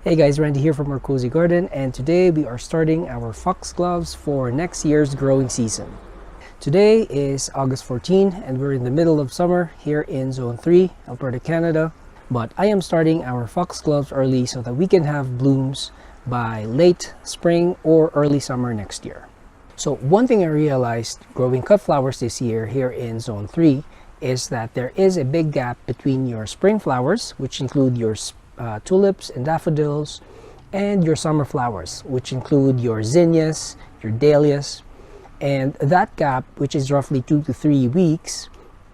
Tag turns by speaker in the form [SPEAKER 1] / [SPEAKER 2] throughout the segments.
[SPEAKER 1] Hey guys, Randy here from our Cozy Garden, and today we are starting our foxgloves for next year's growing season. Today is August 14 and we're in the middle of summer here in Zone 3, Alberta, Canada. But I am starting our foxgloves early so that we can have blooms by late spring or early summer next year. So one thing I realized growing cut flowers this year here in Zone 3 is that there is a big gap between your spring flowers, which include your tulips and daffodils, and your summer flowers, which include your zinnias, your dahlias. And that gap, which is roughly 2 to 3 weeks,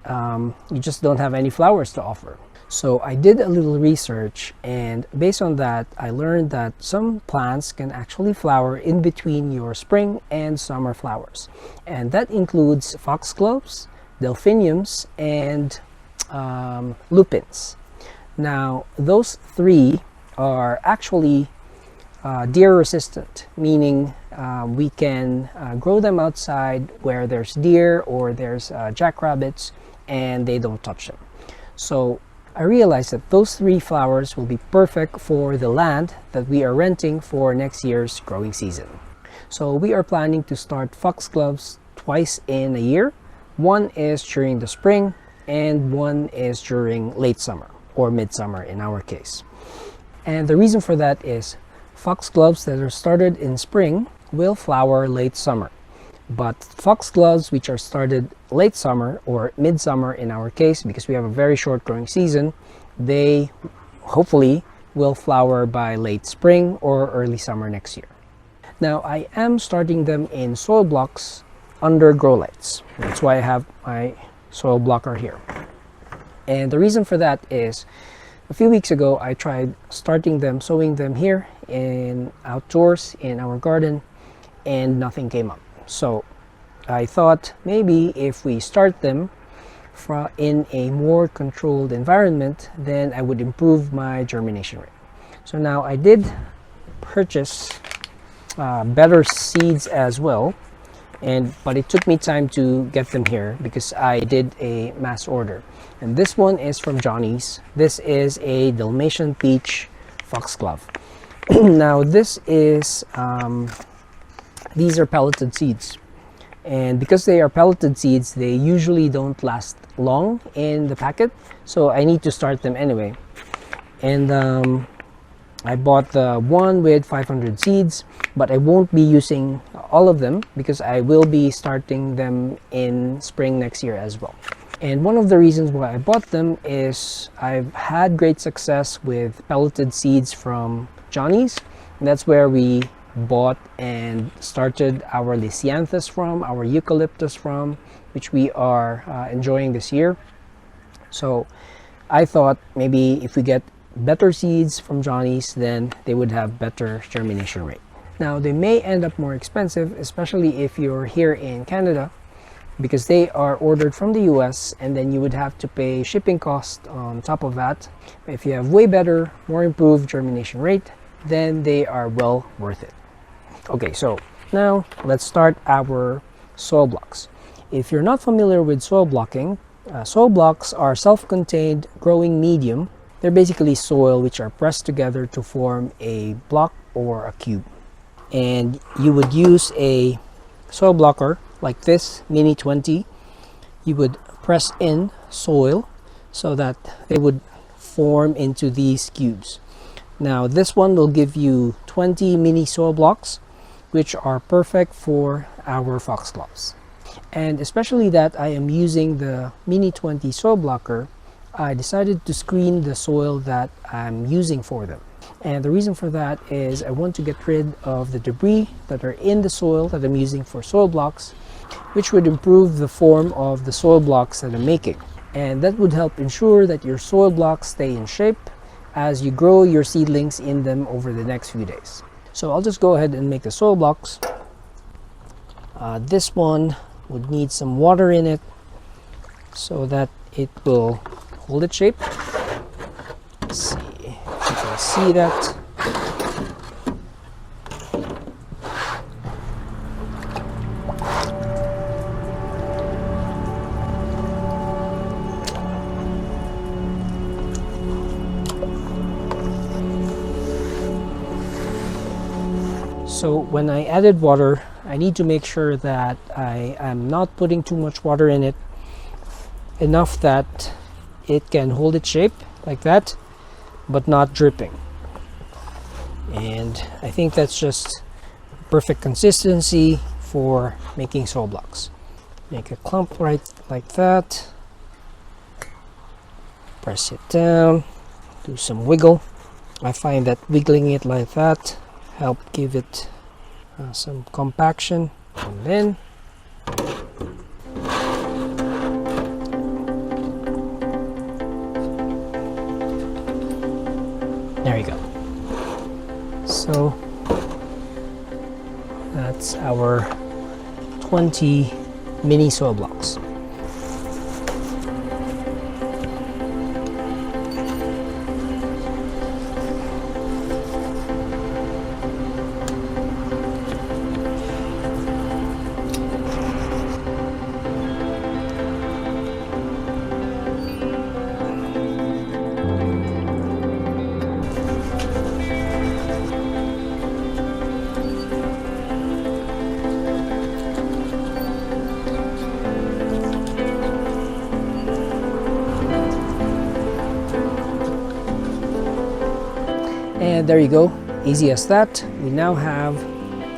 [SPEAKER 1] you just don't have any flowers to offer. So I did a little research, and based on that, I learned that some plants can actually flower in between your spring and summer flowers. And that includes foxgloves, delphiniums, and lupins. Now, those three are actually deer resistant, meaning we can grow them outside where there's deer or there's jackrabbits and they don't touch them. So I realized that those three flowers will be perfect for the land that we are renting for next year's growing season. So we are planning to start foxgloves twice in a year. One is during the spring and one is during late summer, or midsummer in our case. And the reason for that is foxgloves that are started in spring will flower late summer. But foxgloves which are started late summer or midsummer in our case, because we have a very short growing season, they hopefully will flower by late spring or early summer next year. Now I am starting them in soil blocks under grow lights. That's why I have my soil blocker here. And the reason for that is a few weeks ago I tried starting them, sowing them here in outdoors in our garden, and nothing came up. So I thought maybe if we start them in a more controlled environment, then I would improve my germination rate. So now I did purchase better seeds as well, but it took me time to get them here because I did a mass order. And this one is from Johnny's. This is a Dalmatian peach foxglove. Now this is these are pelleted seeds, and because they are pelleted seeds, they usually don't last long in the packet, so I need to start them anyway. And I bought the one with 500 seeds, but I won't be using all of them because I will be starting them in spring next year as well. And one of the reasons why I bought them is I've had great success with pelleted seeds from Johnny's, and that's where we bought and started our lisianthus from, our eucalyptus from, which we are enjoying this year. So I thought maybe if we get better seeds from Johnny's, then they would have better germination rate. Now they may end up more expensive, especially if you're here in Canada, because they are ordered from the US, and then you would have to pay shipping cost on top of that. If you have way better, more improved germination rate, then they are well worth it. Okay, so now let's start our soil blocks. If you're not familiar with soil blocking, soil blocks are self-contained growing medium. They're basically soil which are pressed together to form a block or a cube. And you would use a soil blocker like this Mini 20. You would press in soil so that they would form into these cubes. Now this one will give you 20 mini soil blocks, which are perfect for our foxgloves. And especially that I am using the Mini 20 soil blocker, I decided to screen the soil that I'm using for them. And the reason for that is I want to get rid of the debris that are in the soil that I'm using for soil blocks, which would improve the form of the soil blocks that I'm making. And that would help ensure that your soil blocks stay in shape as you grow your seedlings in them over the next few days. So I'll just go ahead and make the soil blocks. This one would need some water in it so that it will hold its shape. Let's see if you can see that. So when I added water, I need to make sure that I am not putting too much water in it, enough that it can hold its shape like that, but not dripping. And I think that's just perfect consistency for making sow blocks. Make a clump right like that. Press it down, do some wiggle. I find that wiggling it like that help give it some compaction. And then there you go. So that's our 20 mini sow blocks. And there you go, easy as that. We now have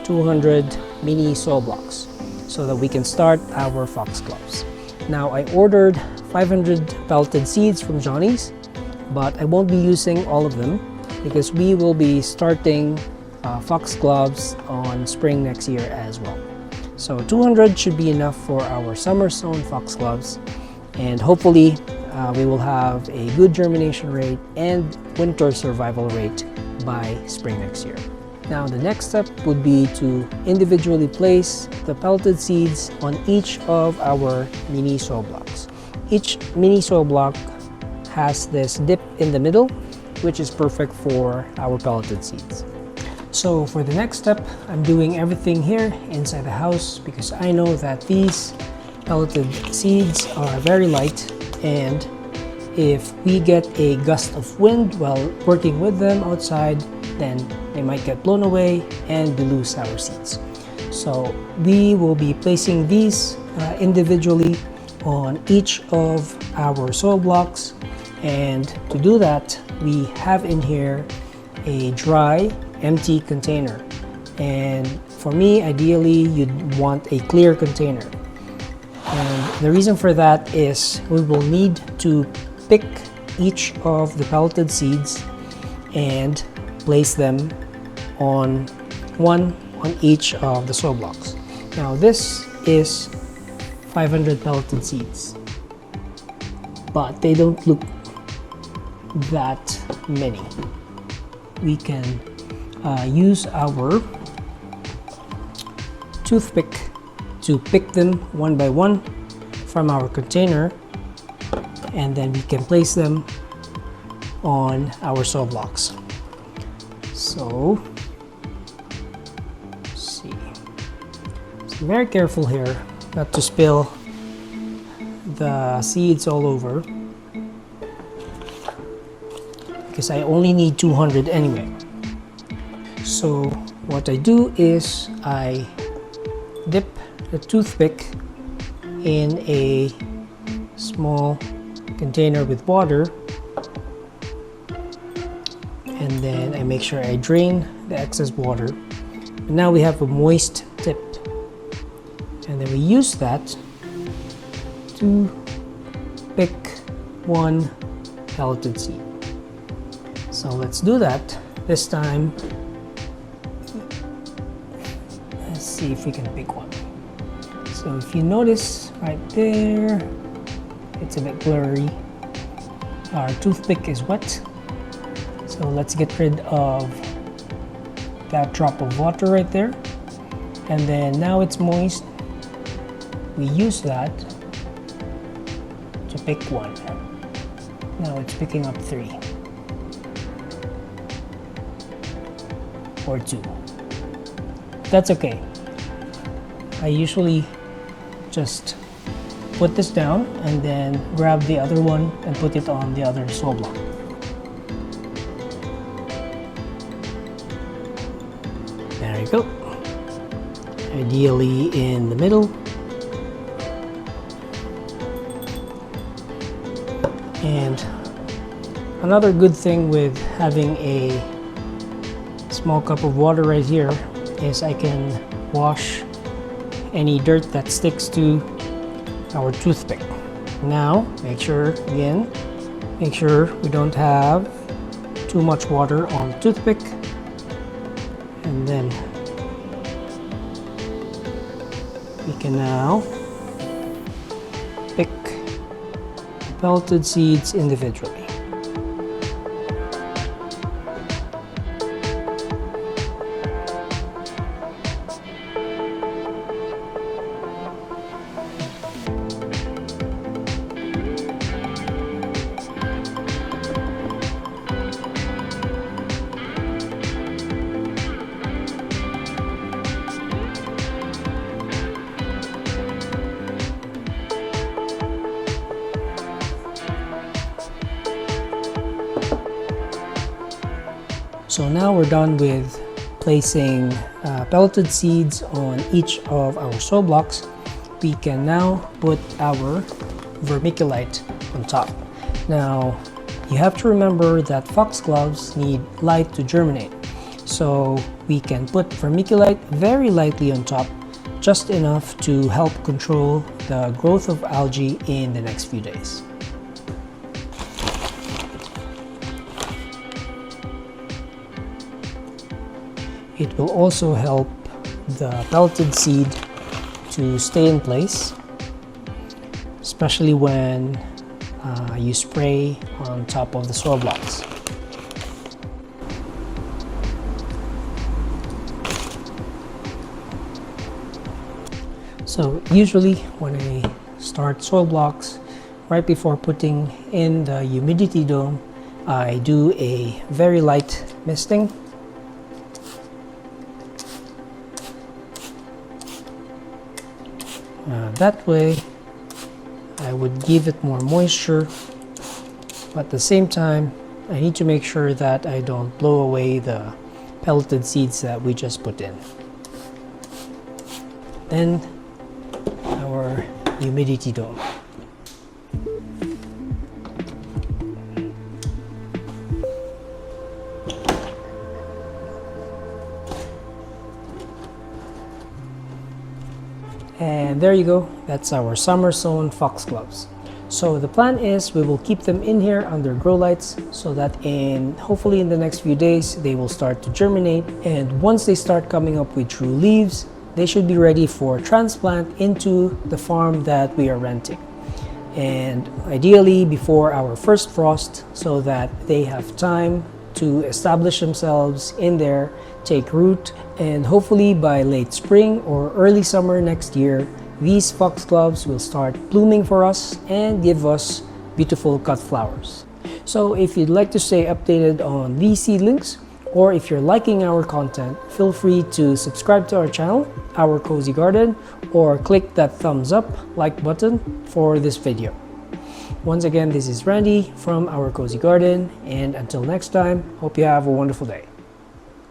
[SPEAKER 1] 200 mini sow blocks so that we can start our foxgloves. Now I ordered 500 pelleted seeds from Johnny's, but I won't be using all of them because we will be starting foxgloves on spring next year as well. So 200 should be enough for our summer sown foxgloves, and hopefully we will have a good germination rate and winter survival rate by spring next year. Now the next step would be to individually place the pelleted seeds on each of our mini sow blocks. Each mini sow block has this dip in the middle, which is perfect for our pelleted seeds. So for the next step, I'm doing everything here inside the house because I know that these pelleted seeds are very light, and if we get a gust of wind while working with them outside, then they might get blown away and we lose our seeds. So we will be placing these individually on each of our soil blocks, and to do that we have in here a dry empty container, and for me ideally you'd want a clear container. And the reason for that is we will need to pick each of the pelleted seeds and place them on each of the sow blocks. Now this is 500 pelleted seeds, but they don't look that many. We can use our toothpick to pick them one by one from our container, and then we can place them on our sow blocks. So, let's see. So very careful here not to spill the seeds all over, because I only need 200 anyway. So what I do is I dip the toothpick in a small container with water, and then I make sure I drain the excess water. And now we have a moist tip, and then we use that to pick one pelleted seed. So let's do that. This time, let's see if we can pick one. So if you notice right there, it's a bit blurry. Our toothpick is wet, so let's get rid of that drop of water right there. And then now it's moist, we use that to pick one. Now it's picking up 3 or 2. That's okay. I usually just put this down and then grab the other one and put it on the other sow block. There you go. Ideally in the middle. And another good thing with having a small cup of water right here is I can wash any dirt that sticks to our toothpick. Now make sure we don't have too much water on the toothpick, and then we can now pick the pelleted seeds individually. So now we're done with placing pelleted seeds on each of our sow blocks. We can now put our vermiculite on top. Now you have to remember that foxgloves need light to germinate. So we can put vermiculite very lightly on top, just enough to help control the growth of algae in the next few days. It will also help the pelleted seed to stay in place, especially when you spray on top of the soil blocks. So usually when I start soil blocks, right before putting in the humidity dome, I do a very light misting. That way I would give it more moisture, but at the same time I need to make sure that I don't blow away the pelleted seeds that we just put in. Then our humidity dome. And there you go, that's our summer sown foxgloves. So the plan is we will keep them in here under grow lights so that hopefully in the next few days they will start to germinate, and once they start coming up with true leaves, they should be ready for transplant into the farm that we are renting, and ideally before our first frost, so that they have time to establish themselves in there, take root, and hopefully by late spring or early summer next year, these foxgloves will start blooming for us and give us beautiful cut flowers. So if you'd like to stay updated on these seedlings, or if you're liking our content, feel free to subscribe to our channel, Our Cozy Garden, or click that thumbs up like button for this video. Once again, this is Randy from Our Cozy Garden, and until next time, hope you have a wonderful day.